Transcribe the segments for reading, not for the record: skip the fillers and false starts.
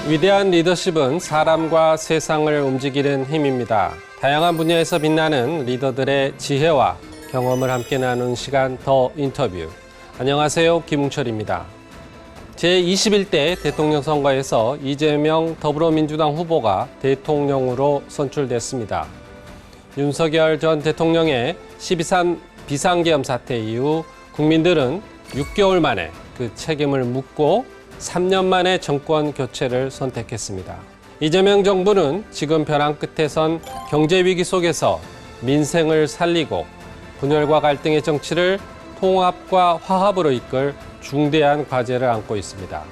위대한 리더십은 사람과 세상을 움직이는 힘입니다. 다양한 분야에서 빛나는 리더들의 지혜와 경험을 함께 나누는 시간 더 인터뷰. 안녕하세요. 김웅철입니다. 제21대 대통령 선거에서 이재명 더불어민주당 후보가 대통령으로 선출됐습니다. 윤석열 전 대통령의 12.3 비상계엄 사태 이후 국민들은 6개월 만에 그 책임을 묻고 3년 만에 정권 교체를 선택했습니다. 이재명 정부는 지금 벼랑 끝에 선 경제 위기 속에서 민생을 살리고 분열과 갈등의 정치를 통합과 화합으로 이끌 중대한 과제를 안고 있습니다.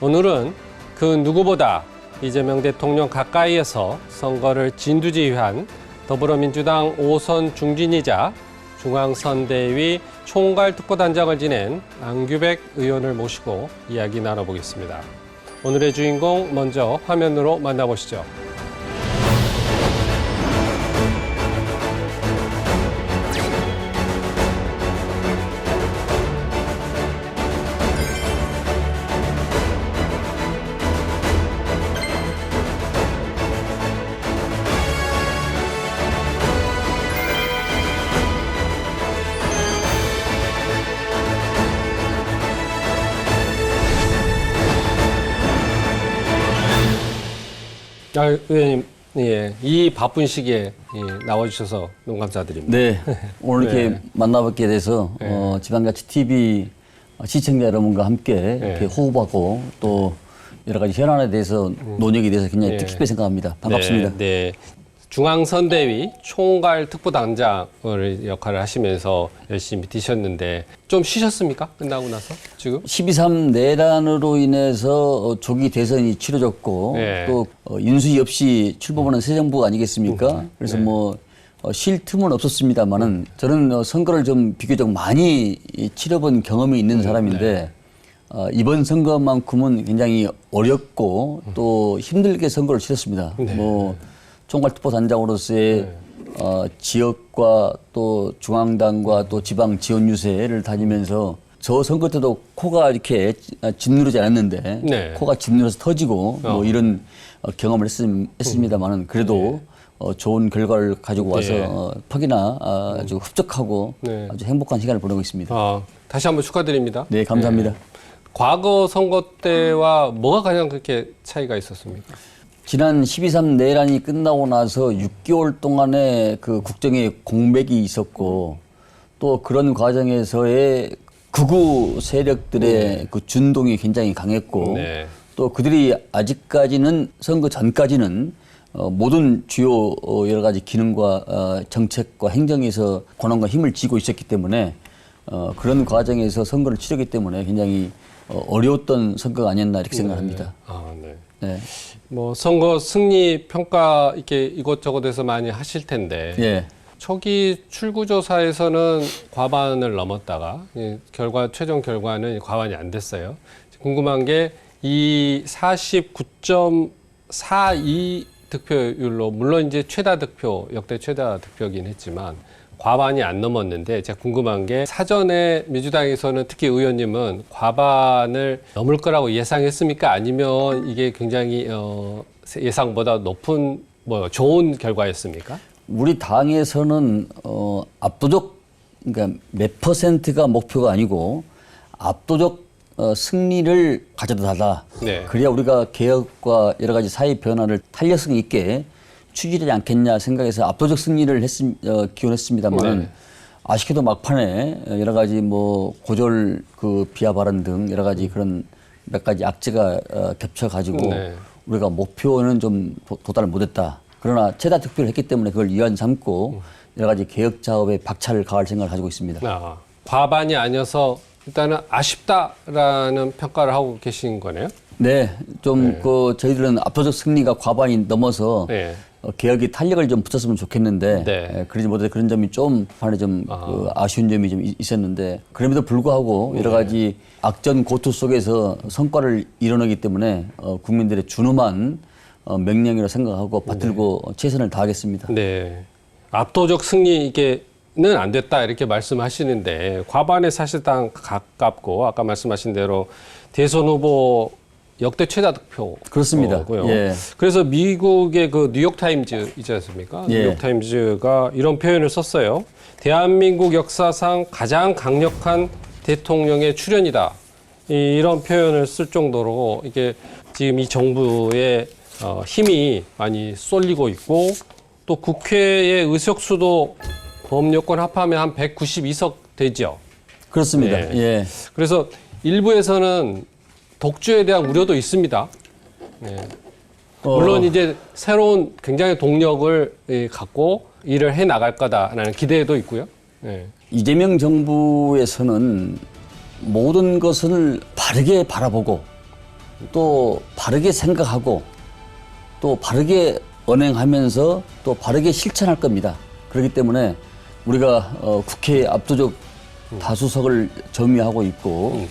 오늘은 그 누구보다 이재명 대통령 가까이에서 선거를 진두지휘한 더불어민주당 5선 중진이자 중앙선대위 총괄특보단장을 지낸 안규백 의원을 모시고 이야기 나눠보겠습니다. 오늘의 주인공 먼저 화면으로 만나보시죠. 의원님, 예, 이 바쁜 시기에 나와주셔서 너무 감사드립니다. 네, 오늘 이렇게 네. 만나뵙게 돼서 지방자치 TV 시청자 여러분과 함께 이렇게 호흡하고 또 여러 가지 현안에 대해서 논의에 대해서 굉장히 뜻깊게 생각합니다. 반갑습니다. 네. 중앙선대위 총괄특보단장을 역할을 하시면서 열심히 뛰셨는데 좀 쉬셨습니까? 끝나고 나서 지금? 12.3 내란으로 인해서 조기 대선이 치러졌고 네. 또 인수위 없이 출범하는 새 정부 아니겠습니까? 그래서 쉴 틈은 없었습니다만은 저는 선거를 좀 비교적 많이 치러본 경험이 있는 사람인데 이번 선거만큼은 굉장히 어렵고 또 힘들게 선거를 치렀습니다. 총괄특보단장으로서의 지역과 또 중앙당과 또 지방 지원 유세를 다니면서 저 선거 때도 코가 이렇게 짓누르지 않았는데 코가 짓누러서 터지고 뭐 이런 경험을 했습니다만은 그래도 좋은 결과를 가지고 와서 퍽이나 아주 흡족하고 아주 행복한 시간을 보내고 있습니다. 다시 한번 축하드립니다. 네, 감사합니다. 과거 선거 때와 뭐가 가장 그렇게 차이가 있었습니까? 지난 12.3 내란이 끝나고 나서 6개월 동안의 그 국정의 공백이 있었고 또 그런 과정에서의 극우 세력들의 그 준동이 굉장히 강했고 또 그들이 아직까지는 선거 전까지는 모든 주요 여러 가지 기능과 정책과 행정에서 권한과 힘을 쥐고 있었기 때문에 그런 과정에서 선거를 치르기 때문에 굉장히 어려웠던 선거가 아니었나 이렇게 생각합니다. 네. 뭐 선거 승리 평가 이렇게 이것저것에서 많이 하실 텐데 초기 출구조사에서는 과반을 넘었다가 최종 결과는 과반이 안 됐어요. 궁금한 게 이 49.42 득표율로 물론 이제 역대 최다 득표긴 했지만 과반이 안 넘었는데 제가 궁금한 게 사전에 민주당에서는 특히 의원님은 과반을 넘을 거라고 예상했습니까? 아니면 이게 굉장히 예상보다 높은 좋은 결과였습니까? 우리 당에서는 압도적 그러니까 몇 퍼센트가 목표가 아니고 압도적 승리를 가져다 달라. 그래야 우리가 개혁과 여러 가지 사회 변화를 탄력성 있게 추진하지 않겠냐 생각해서 압도적 승리를 기원했습니다만 아쉽게도 막판에 여러 가지 고졸 비하 발언 등 여러 가지 그런 몇 가지 악재가 겹쳐가지고 우리가 목표는 좀 도달을 못했다. 그러나 최다 득표를 했기 때문에 그걸 위안 삼고 여러 가지 개혁 작업에 박차를 가할 생각을 가지고 있습니다. 과반이 아니어서 일단은 아쉽다라는 평가를 하고 계신 거네요? 네, 저희들은 압도적 승리가 과반이 넘어서 개혁이 탄력을 좀 붙였으면 좋겠는데 그러지 못해 그런 점이 좀 아쉬운 점이 좀 있었는데 그럼에도 불구하고 여러 가지 악전 고투 속에서 성과를 이뤄내기 때문에 국민들의 준엄한 명령이라고 생각하고 받들고 최선을 다하겠습니다. 압도적 승리 이게는 안 됐다 이렇게 말씀하시는데 과반에 사실상 가깝고 아까 말씀하신 대로 대선 후보 역대 최다 득표. 그렇습니다. 예. 그래서 미국의 그 뉴욕 타임즈 있지 않습니까? 예. 뉴욕 타임즈가 이런 표현을 썼어요. 대한민국 역사상 가장 강력한 대통령의 출현이다. 이런 표현을 쓸 정도로 이게 지금 이 정부의 힘이 많이 쏠리고 있고 또 국회의 의석수도 범여권 합하면 한 192석 되죠. 그렇습니다. 네. 예. 그래서 일부에서는 독주에 대한 우려도 있습니다. 네. 물론 이제 새로운 굉장히 동력을 갖고 일을 해 나갈 거다라는 기대도 있고요. 네. 이재명 정부에서는 모든 것을 바르게 바라보고 또 바르게 생각하고 또 바르게 언행하면서 또 바르게 실천할 겁니다. 그렇기 때문에 우리가 국회에 압도적 다수석을 점유하고 있고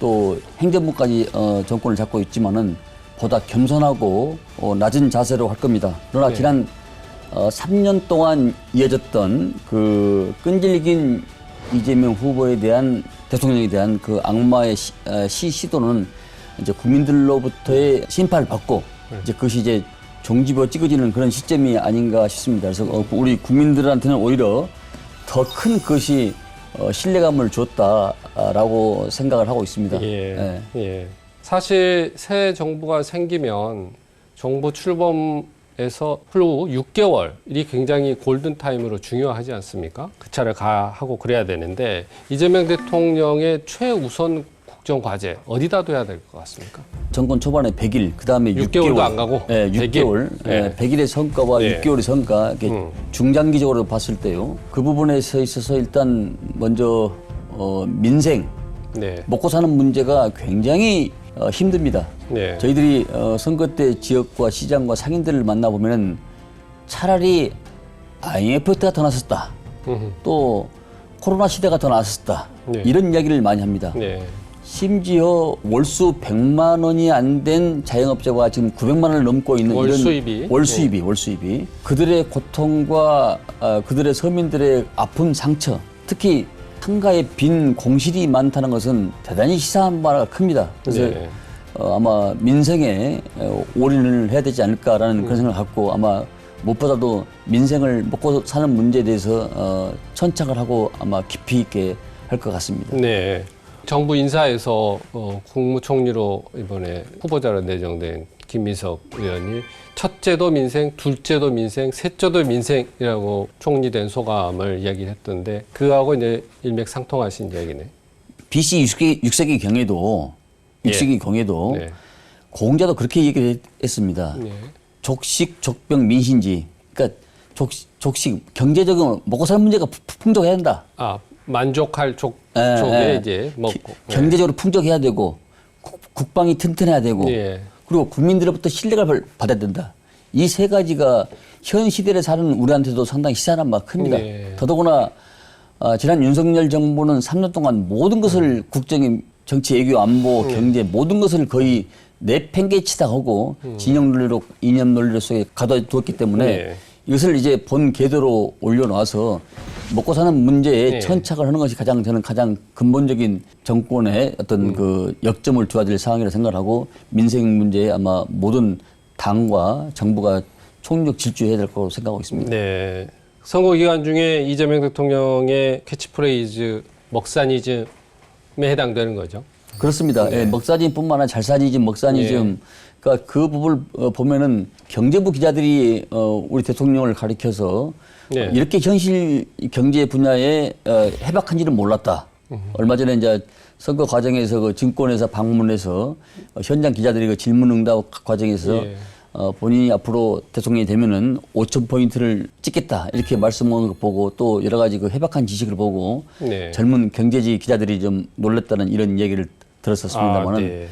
또 행정부까지 정권을 잡고 있지만은 보다 겸손하고 낮은 자세로 할 겁니다. 그러나 네. 지난 3년 동안 이어졌던 그 끈질긴 이재명 후보에 대한 대통령에 대한 그 악마의 시도는 이제 국민들로부터의 심판을 받고 이제 그것이 이제 종지부가 찍어지는 그런 시점이 아닌가 싶습니다. 그래서 우리 국민들한테는 오히려 더 큰 것이 신뢰감을 줬다라고 생각을 하고 있습니다. 예. 예. 사실 새 정부가 생기면 정부 출범에서 후 6개월이 굉장히 골든타임으로 중요하지 않습니까? 그 차를 하고 그래야 되는데 이재명 대통령의 최우선 국정과제 어디다 둬야 될 것 같습니까? 정권 초반에 100일, 그 다음에 6개월도 안 가고? 네, 6개월. 100일의 성과와 네. 6개월의 성과, 이렇게 중장기적으로 봤을 때요. 그 부분에서 있어서 일단 먼저 민생, 네. 먹고 사는 문제가 굉장히 힘듭니다. 네. 저희들이 선거 때 지역과 시장과 상인들을 만나보면 차라리 IMF 때가 더 낫었다. 또 코로나 시대가 더 낫었다. 네. 이런 이야기를 많이 합니다. 네. 심지어 월수 100만 원이 안 된 자영업자가 지금 900만 원을 넘고 있는 월 이런 수입이. 월 수입이 그들의 고통과 그들의 서민들의 아픈 상처, 특히 한가에 빈 공실이 많다는 것은 대단히 시사한 바가 큽니다. 그래서 네. 아마 민생에 올인을 해야 되지 않을까라는 그런 생각을 갖고 아마 무엇보다도 민생을 먹고 사는 문제에 대해서 천착을 하고 아마 깊이 있게 할 것 같습니다. 네. 정부 인사에서 국무총리로 이번에 후보자로 내정된 김민석 의원이 첫째도 민생, 둘째도 민생, 셋째도 민생이라고 총리된 소감을 이야기했던데 그하고 이제 일맥상통하신 이야기네. BC 6세기 경에도 네. 공자도 그렇게 얘기를 했습니다. 네. 족식, 족병, 민신지. 그러니까 족식 경제적인 먹고 사는 문제가 풍족해야 한다. 아, 만족할 쪽에 이제 먹고 경제적으로 풍족해야 되고 국방이 튼튼해야 되고 예. 그리고 국민들로부터 신뢰를 받아야 된다. 이 세 가지가 현 시대를 사는 우리한테도 상당히 시사하는 바가 큽니다. 네. 더더구나 지난 윤석열 정부는 3년 동안 모든 것을 국정의 정치, 외교, 안보, 경제 모든 것을 거의 내팽개치다 하고 진영 논리로 이념 논리로 속에 가둬두었기 때문에 네. 이것을 이제 본 궤도로 올려놔서 먹고 사는 문제에 네. 천착을 하는 것이 저는 가장 근본적인 정권의 어떤 그 역점을 두어야 될 상황이라 생각을 하고 민생 문제에 아마 모든 당과 정부가 총력 질주해야 될 거라고 생각하고 있습니다. 네. 선거 기간 중에 이재명 대통령의 캐치프레이즈 먹사니즘에 해당되는 거죠. 그렇습니다. 네. 예, 먹사니즘뿐만 아니라 잘사니즘, 먹사니즘. 그러니까 그 부분을 보면은 경제부 기자들이 우리 대통령을 가리켜서 네. 이렇게 현실 경제 분야에 해박한지는 몰랐다. 얼마 전에 이제 선거 과정에서 그 증권회사 방문해서 현장 기자들이 그 질문응답 과정에서 예. 본인이 앞으로 대통령이 되면은 5,000포인트를 찍겠다 이렇게 말씀하는 거 보고 또 여러 가지 그 해박한 지식을 보고 네. 젊은 경제지 기자들이 좀 놀랐다는 이런 얘기를 들었었습니다만은 네.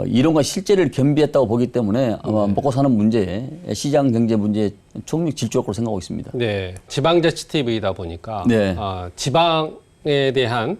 이론과 실제를 겸비했다고 보기 때문에 아마 먹고 사는 문제, 시장 경제 문제에 총력 질주할 거로 생각하고 있습니다. 네. 지방자치TV이다 보니까 네. 지방에 대한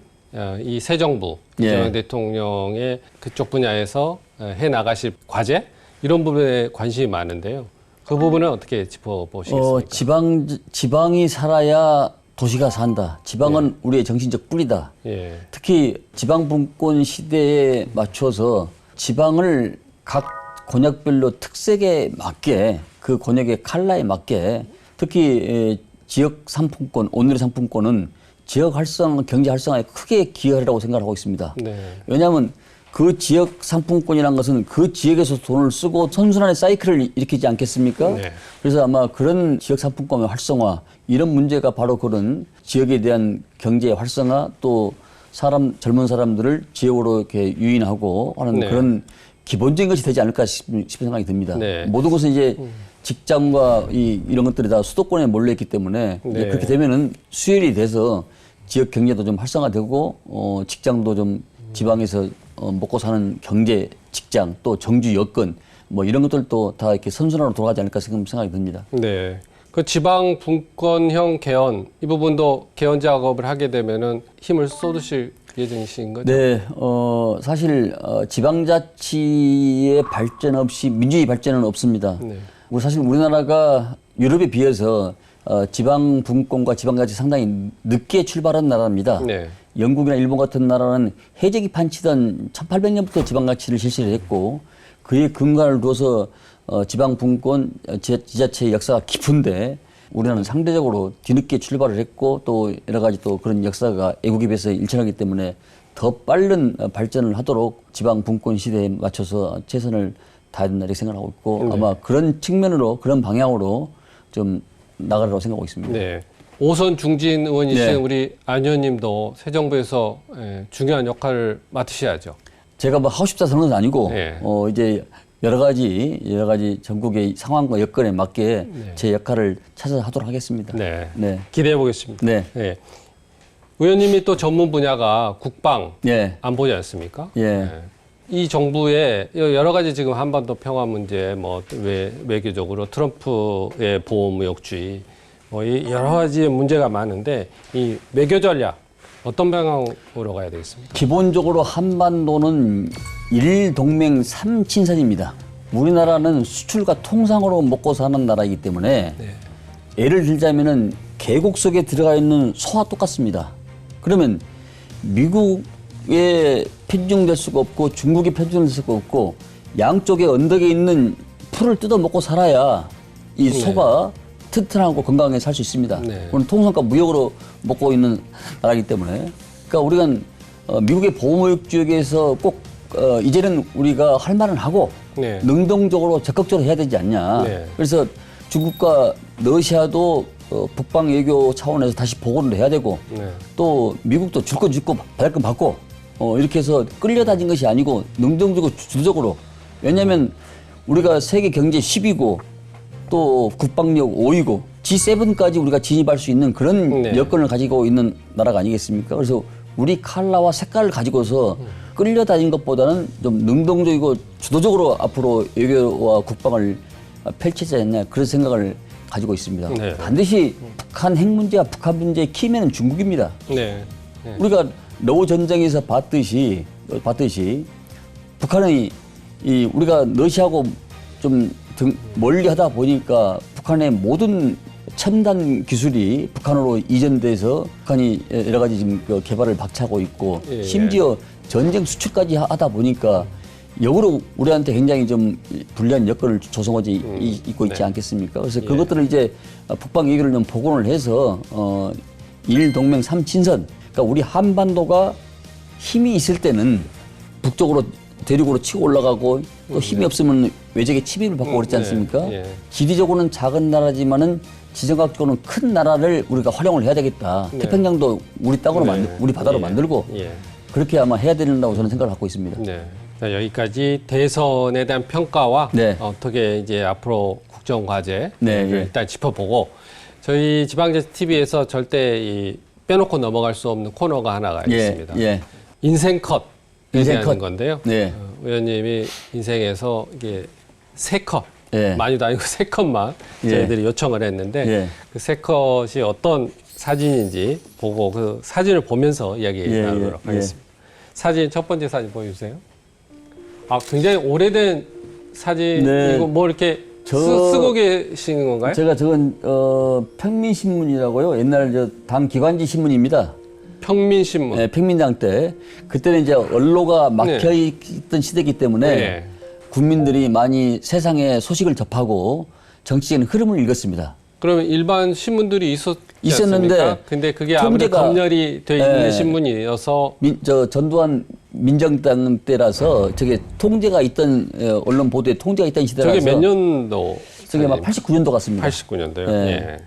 이 새 정부 예. 이재명 대통령의 그쪽 분야에서 해 나가실 과제 이런 부분에 관심이 많은데요. 그 부분은 어떻게 짚어보시겠습니까? 지방이 살아야 도시가 산다. 지방은 우리의 정신적 뿌리다. 예. 특히 지방 분권 시대에 맞춰서 지방을 각 권역별로 특색에 맞게 그 권역의 컬러에 맞게 특히 지역 상품권, 오늘의 상품권은 지역 활성, 경제 활성화에 크게 기여하리라고 생각하고 있습니다. 네. 왜냐하면 그 지역 상품권이라는 것은 그 지역에서 돈을 쓰고 선순환의 사이클을 일으키지 않겠습니까? 네. 그래서 아마 그런 지역 상품권의 활성화 이런 문제가 바로 그런 지역에 대한 경제 활성화 또 젊은 사람들을 지역으로 이렇게 유인하고 하는 네. 그런 기본적인 것이 되지 않을까 싶은 생각이 듭니다. 네. 모든 것은 이제 직장과 이런 것들이 다 수도권에 몰려있기 때문에 이제 네. 그렇게 되면은 수혈이 돼서 지역 경제도 좀 활성화되고 직장도 좀 지방에서 먹고 사는 경제, 직장 또 정주 여건 뭐 이런 것들도 다 이렇게 선순환으로 돌아가지 않을까 생각이 듭니다. 네. 그 지방 분권형 개헌 이 부분도 개헌 작업을 하게 되면은 힘을 쏟으실 예정이신 거죠? 네, 사실 지방자치의 발전 없이 민주주의 발전은 없습니다. 네. 사실 우리나라가 유럽에 비해서 지방 분권과 지방자치 상당히 늦게 출발한 나라입니다. 네. 영국이나 일본 같은 나라는 해적이 판치던 1800년부터 지방자치를 실시를 했고 그의 근간을 둬서 지방 분권, 지자체의 역사가 깊은데 우리나라는 상대적으로 뒤늦게 출발을 했고 또 여러 가지 또 그런 역사가 애국에 비해서 일천하기 때문에 더 빠른 발전을 하도록 지방 분권 시대에 맞춰서 최선을 다해야 된다 이렇게 생각하고 있고 네. 아마 그런 측면으로 그런 방향으로 좀 나가려고 생각하고 있습니다. 네. 오선 중진 의원이신 네. 우리 안 의원님도 새 정부에서 중요한 역할을 맡으셔야죠. 제가 뭐 하고 싶다 하는 건 아니고 네. 이제 여러 가지 전국의 상황과 여건에 맞게 네. 제 역할을 찾아서 하도록 하겠습니다. 네. 네. 기대해 보겠습니다. 네. 네. 의원님이 또 전문 분야가 국방 예. 안보지 않습니까? 예. 네. 이 정부의 여러 가지 지금 한반도 평화 문제, 뭐 외교적으로 트럼프의 보호 무역주의, 뭐 이 여러 가지 문제가 많은데 이 외교 전략 어떤 방향으로 가야 되겠습니까? 기본적으로 한반도는 일동맹 삼친선입니다. 우리나라는 수출과 통상으로 먹고 사는 나라이기 때문에 네. 예를 들자면은 계곡 속에 들어가 있는 소와 똑같습니다. 그러면 미국에 편중될 수가 없고 중국에 편중될 수가 없고 양쪽에 언덕에 있는 풀을 뜯어 먹고 살아야 이 소가 튼튼하고 건강하게 살 수 있습니다. 네. 그건 통상과 무역으로 먹고 있는 나라이기 때문에 그러니까 우리가 미국의 보호무역주의에서 꼭 이제는 우리가 할 말은 하고 네. 능동적으로 적극적으로 해야 되지 않냐. 네. 그래서 중국과 러시아도 북방 외교 차원에서 다시 보고를 해야 되고 네. 또 미국도 줄 건 주고 받을 건 받고 이렇게 해서 끌려다닌 것이 아니고 능동적으로 주도적으로 왜냐하면 우리가 세계 경제 10위고 또 국방력 5위고 G7까지 우리가 진입할 수 있는 그런 네. 여건을 가지고 있는 나라가 아니겠습니까? 그래서 우리 컬러와 색깔을 가지고서 끌려다닌 것보다는 좀 능동적이고 주도적으로 앞으로 외교와 국방을 펼치지 않냐 그런 생각을 가지고 있습니다. 네. 반드시 북한 핵 문제와 북한 문제의 키맨은 중국입니다. 네. 네. 우리가 러우 전쟁에서 봤듯이 북한의 우리가 러시아하고 좀 멀리 하다 보니까 북한의 모든 첨단 기술이 북한으로 이전돼서 북한이 여러 가지 지금 개발을 박차고 있고 예, 예. 심지어 전쟁 수출까지 하다 보니까 역으로 우리한테 굉장히 좀 불리한 여건을 조성하고 있고 있지 네. 않겠습니까? 그래서 예. 그것들을 이제 북방 얘기를 좀 복원을 해서 일동맹 삼친선 그러니까 우리 한반도가 힘이 있을 때는 북쪽으로 대륙으로 치고 올라가고 또 힘이 없으면 외적의 침입을 받고 그렇지 않습니까? 예. 지리적으로는 작은 나라지만은 지정학적으로는 큰 나라를 우리가 활용을 해야 되겠다. 네. 태평양도 우리 땅으로 네. 우리 바다로 예. 만들고 예. 그렇게 아마 해야 된다고 저는 생각을 갖고 있습니다. 네. 자, 여기까지 대선에 대한 평가와 네. 어떻게 이제 앞으로 국정 과제를 네, 예. 일단 짚어보고 저희 지방제스 TV에서 절대 빼놓고 넘어갈 수 없는 코너가 하나가 있습니다. 예. 인생 컷에 인생 대한 컷. 건데요. 네. 의원님이 인생에서 이게 세 컷, 예. 많이도 아니고 세 컷만 예. 저희들이 요청을 했는데 예. 그 세 컷이 어떤 사진인지 보고 그 사진을 보면서 이야기 예, 나누도록 예, 하겠습니다. 사진 첫 번째 사진 보여주세요. 아 굉장히 오래된 사진이고 네. 뭐 이렇게 저- 쓰고 계시는 건가요? 제가 저건 평민신문이라고요. 옛날 당 기관지 신문입니다. 평민신문. 평민당 때 그때는 이제 언로가 막혀 있던 시대이기 때문에 네. 국민들이 많이 세상의 소식을 접하고 정치적인 흐름을 읽었습니다. 그러면 일반 신문들이 있었는데 않습니까? 근데 그게 아무래도 검열이 돼 있는 신문이어서 전두환 민정당 때라서 저게 통제가 있던 언론 보도에 통제가 있던 시대라서 저게 몇 년도? 저게 막 89년도 같습니다. 89년도요. 예.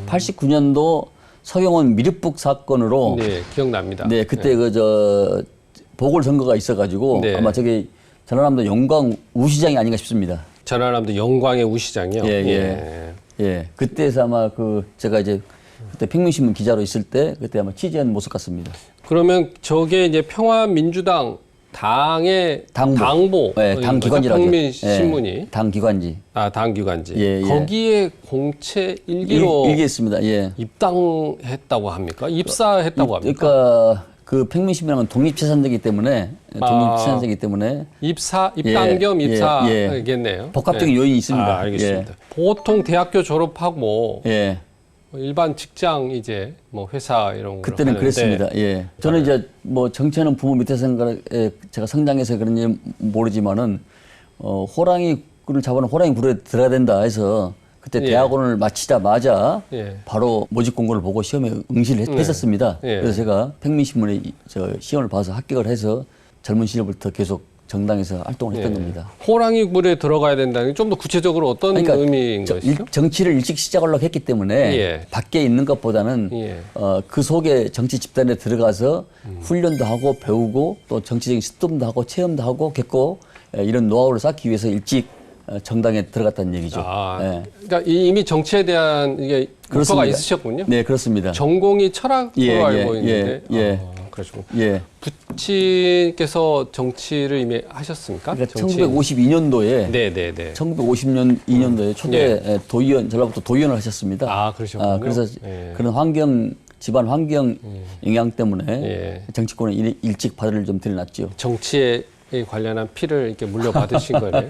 89년도 서경원 미륵북 사건으로 네, 기억납니다. 네, 그때 보궐선거가 있어가지고 네. 아마 저게 전라남도 영광 우시장이 아닌가 싶습니다. 전라남도 영광의 우시장이요. 예. 그때에서 아마 제가 이제 그때 평민신문 기자로 있을 때 그때 아마 취재한 모습 같습니다. 그러면 저게 이제 평화민주당 당의 당보, 네, 당 기관지라고 평민신문이 예, 당 기관지. 당 기관지. 예. 거기에 공채 일기로 일기했습니다. 예. 입당했다고 합니까? 입사했다고 합니까? 그러니까 그 평민신문은 독립재산제이기 때문에 입당 겸 입사겠네요. 복합적인 요인이 있습니다. 알겠습니다. 보통 대학교 졸업하고 일반 직장 이제 뭐 회사 이런 거 그때는 그랬습니다. 예. 저는 이제 뭐 정치하는 부모 밑에서 제가 성장해서 그런지 모르지만은 호랑이를 잡아는 호랑이 굴에 들어야 된다 해서 그때 대학원을 마치자마자 바로 모집 공고를 보고 시험에 응시를 했었습니다. 그래서 제가 평민신문에 시험을 봐서 합격을 해서 젊은 시절부터 계속 정당에서 활동을 했던 겁니다. 호랑이 굴에 들어가야 된다는 게 좀 더 구체적으로 어떤 의미인 것이죠? 정치를 일찍 시작하려고 했기 때문에 밖에 있는 것보다는 그 속에 정치 집단에 들어가서 훈련도 하고 배우고 또 정치적인 시험도 하고 체험도 하고 겪고 이런 노하우를 쌓기 위해서 일찍 정당에 들어갔다는 얘기죠. 그러니까 이미 정치에 대한 이게 목표가 있으셨군요. 네, 그렇습니다. 전공이 철학으로 알고 있는데. 그러시고. 부친께서 정치를 이미 하셨습니까? 그러니까 1952년도에 1952년도에 초대 도의원 전라북도 도의원을 하셨습니다. 그러셨군요. 그래서 그런 집안 환경 영향 때문에 정치권에 일찍 발을 좀 들여놨죠. 정치에 관련한 피를 이렇게 물려받으신 거네.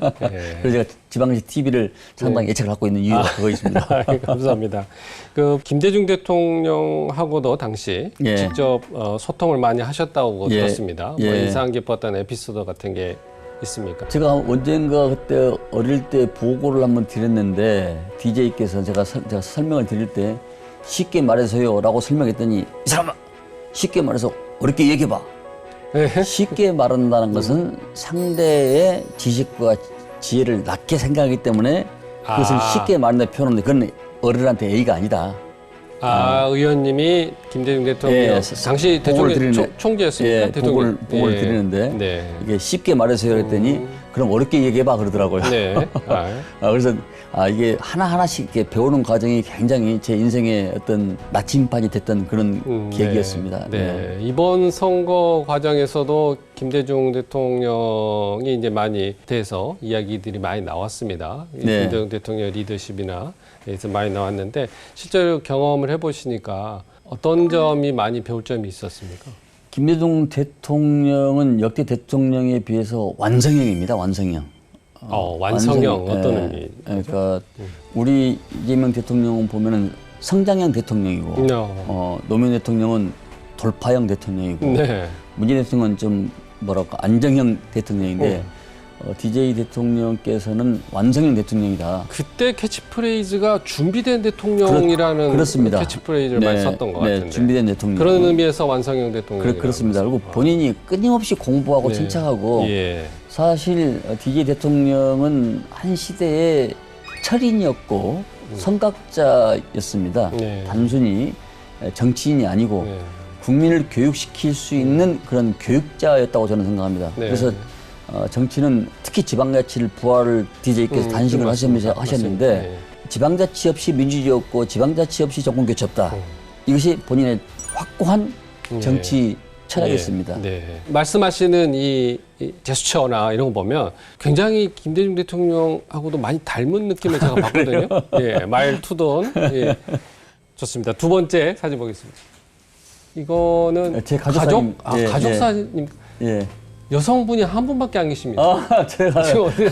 그래서 제가 지방시 TV를 상당히 애착을 갖고 있는 이유가 그거 있습니다. 감사합니다. 김대중 대통령하고도 당시 직접 소통을 많이 하셨다고 들었습니다. 뭐 인상 깊었던 에피소드 같은 게 있습니까? 제가 언젠가 그때 어릴 때 보고를 한번 드렸는데 DJ께서 제가 설명을 드릴 때 쉽게 말해서요라고 설명했더니 이 사람아 쉽게 말해서 어렵게 얘기해봐. 쉽게 말한다는 것은 상대의 지식과 지혜를 낮게 생각하기 때문에 그것을 쉽게 말한다 표현하는데 그건 어른한테 예의가 아니다. 의원님이 김대중 대통령 당시 총재였습니까? 대통령. 보고를 드리는데 이게 쉽게 말해서요 했더니 그럼 어렵게 얘기해봐 그러더라고요. 그래서 이게 하나하나씩 이렇게 배우는 과정이 굉장히 제 인생의 어떤 나침반이 됐던 그런 계기였습니다. 이번 선거 과정에서도 김대중 대통령이 이제 많이 대해서 이야기들이 많이 나왔습니다. 김대중 대통령 리더십이나 에서 많이 나왔는데 실제로 경험을 해보시니까 어떤 점이 많이 배울 점이 있었습니까? 김대중 대통령은 역대 대통령에 비해서 완성형입니다. 완성형. 완성형 어떤 의미? 그러니까 우리 이재명 대통령은 보면은 성장형 대통령이고 노무현 대통령은 돌파형 대통령이고 문재인 대통령은 좀 안정형 대통령인데 DJ 대통령께서는 완성형 대통령이다. 그때 캐치프레이즈가 준비된 대통령이라는 그렇습니다. 캐치프레이즈를 많이 썼던 것 같은데. 준비된 대통령. 그런 의미에서 완성형 대통령. 그렇습니다. 그리고 본인이 끊임없이 공부하고 침착하고 사실 DJ 대통령은 한 시대의 철인이었고 선각자였습니다. 단순히 정치인이 아니고 국민을 교육시킬 수 있는 그런 교육자였다고 저는 생각합니다. 그래서 정치는 특히 지방자치를 부활을 DJ께서 단식을 하셨는데 지방자치 없이 민주주의 없고 지방자치 없이 정권교체 없다. 이것이 본인의 확고한 정치 철학이었습니다. 말씀하시는 이 제스처나 이런 거 보면 굉장히 김대중 대통령하고도 많이 닮은 느낌을 제가 봤거든요. 말투든. 좋습니다. 두 번째 사진 보겠습니다. 이거는 제 가족 사진. 여성분이 한 분밖에 안 계십니다. 제가 지금 어디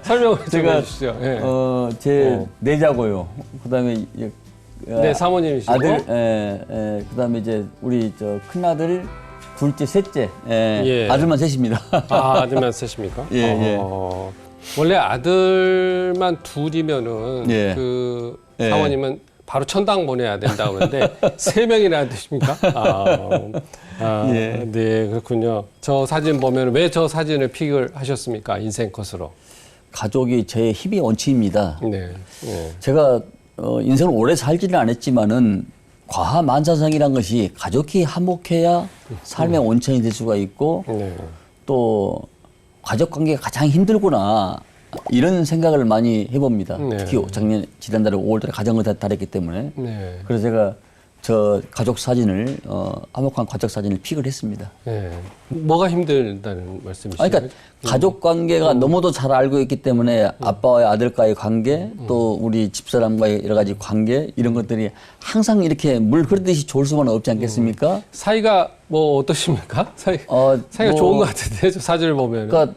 설명을 좀 해주시죠. 제 내자고요. 그다음에 사모님이시고 아들, 그다음에 이제 우리 큰 아들 둘째, 셋째. 아들만 셋입니다. 아, 아들만 셋입니까? 예. 원래 아들만 둘이면은 예. 그 사모님은 바로 천당 보내야 된다 그러는데 세 명이나 되십니까? 예. 네, 그렇군요. 저 사진 보면 왜 저 사진을 픽을 하셨습니까? 인생 컷으로. 가족이 제 힘의 원칙입니다. 네. 네. 제가 인생을 오래 살지는 않았지만은 과하만사성이란 것이 가족이 화목해야 삶의 온천이 될 수가 있고 네. 또 가족 관계가 가장 힘들구나 이런 생각을 많이 해봅니다. 네. 특히 지난달에 5월달에 가정을 달했기 때문에 네. 그래서 제가 저 가족 사진을 화목한 가족 사진을 픽을 했습니다. 네. 뭐가 힘들다는 말씀이시죠? 그러니까 가족 관계가 너무도 잘 알고 있기 때문에 아빠와 아들과의 관계 또 우리 집사람과의 여러 가지 관계 이런 것들이 항상 이렇게 물 흐르듯이 좋을 수만은 없지 않겠습니까? 사이가 뭐 어떠십니까? 사이가 뭐, 좋은 것 같은데 저 사진을 보면. 그러니까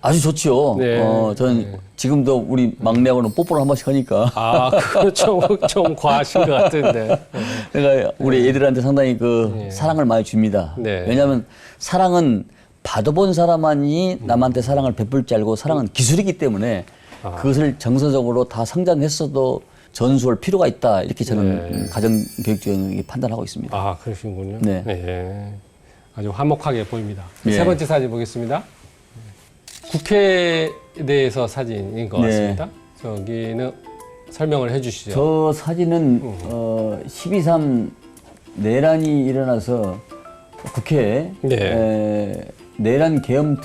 아주 좋죠. 네. 저는 지금도 우리 막내하고는 뽀뽀를 한 번씩 하니까. 아, 그거 좀 과하신 것 같은데. 그러니까 우리 애들한테 상당히 그 사랑을 많이 줍니다. 네. 왜냐하면 사랑은 받아본 사람만이 남한테 사랑을 베풀 줄 알고 사랑은 기술이기 때문에 그것을 정서적으로 다 성장했어도 전수할 필요가 있다. 이렇게 저는 가정교육적인 판단하고 있습니다. 아, 그러시군요. 네. 네. 아주 화목하게 보입니다. 네. 세 번째 사진 보겠습니다. 국회에 대해서 사진인 것 같습니다. 저기는 설명을 해 주시죠. 저 사진은 12.3 내란이 일어나서 국회에 내란 계엄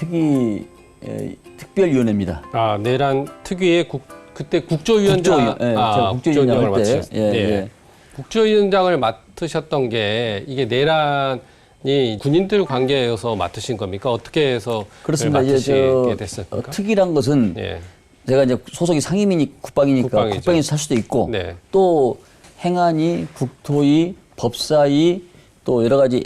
특별위원회입니다. 아, 내란 특위의 그때 국조위원장, 국조위원장을 맡으셨어요. 국조위원장을 맡으셨던 게 이게 내란이 군인들 관계여서 맡으신 겁니까? 어떻게 해서 그렇습니다. 맡으시게 됐습니까? 특위란 것은 제가 이제 소속이 상임이니 국방이니까 국방에서 할 수도 있고 또 행안위, 국토위, 법사위 또 여러 가지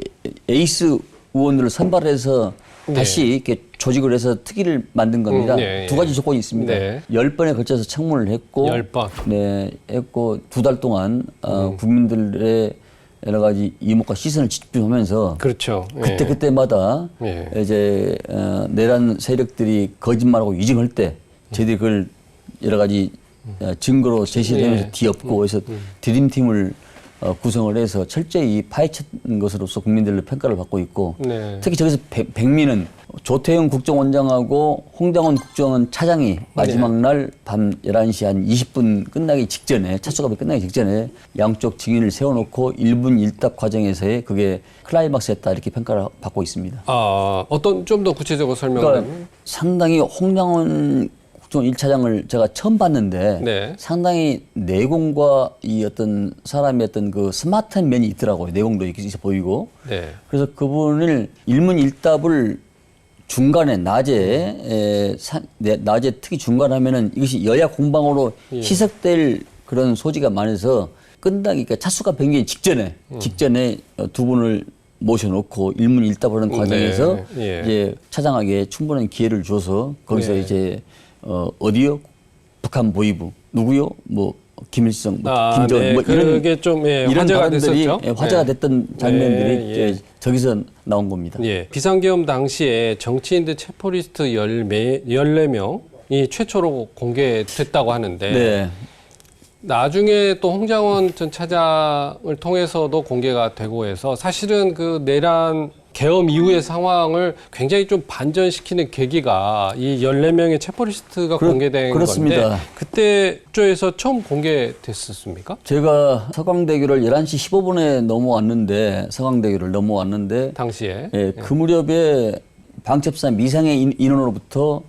에이스 의원들을 선발해서 다시 이렇게 조직을 해서 특위를 만든 겁니다. 두 가지 조건이 있습니다. 10번에 걸쳐서 청문을 했고, 10번. 네, 했고 2달 동안 국민들의 여러 가지 이목과 시선을 집중하면서 그렇죠. 그때마다 이제 내란 세력들이 거짓말하고 위증할 때 저희들이 그걸 여러 가지 증거로 제시를 하면서 뒤엎고 해서 드림팀을 구성을 해서 철저히 파헤친 것으로서 국민들의 평가를 받고 있고 특히 저기서 백미는 조태영 국정원장하고 홍장원 국정원 차장이 마지막 날 밤 11시 한 20분 끝나기 직전에 차수갑이 끝나기 직전에 양쪽 증인을 세워놓고 1분 1답 과정에서의 그게 클라이막스였다 이렇게 평가를 받고 있습니다. 아, 어떤 좀 더 구체적으로 설명을 그러니까 상당히 홍장원 국정원 1차장을 제가 처음 봤는데 상당히 내공과 이 어떤 사람의 어떤 그 스마트한 면이 있더라고요. 내공도 이렇게 보이고. 그래서 그분을 일문일답을 중간에 낮에 특히 중간하면은 이것이 여야 공방으로 희석될 그런 소지가 많아서 끝나기 그러니까 차수가 변경이 직전에 두 분을 모셔놓고 일문일답을 하는 과정에서 이제 차장에게 충분한 기회를 줘서 거기서 이제 어디요? 북한 보위부 누구요? 뭐 김일성, 김정은 뭐 그게 좀 이런 화제가 발언들이 됐었죠. 화제가 됐던 장면들이 저기서 나온 겁니다. 비상계엄 당시에 정치인들 체포리스트 14명이 최초로 공개됐다고 하는데 나중에 또 홍장원 전 차장을 통해서도 공개가 되고 해서 사실은 그 내란 계엄 이후의 상황을 굉장히 좀 반전시키는 계기가 이 14명의 체포리스트가 공개된 그렇습니다. 건데 그때쯤에서 처음 공개됐었습니까? 제가 서강대교를 11시 15분에 넘어왔는데 서강대교를 넘어왔는데 당시에 그 무렵에 방첩사 미상의 인원으로부터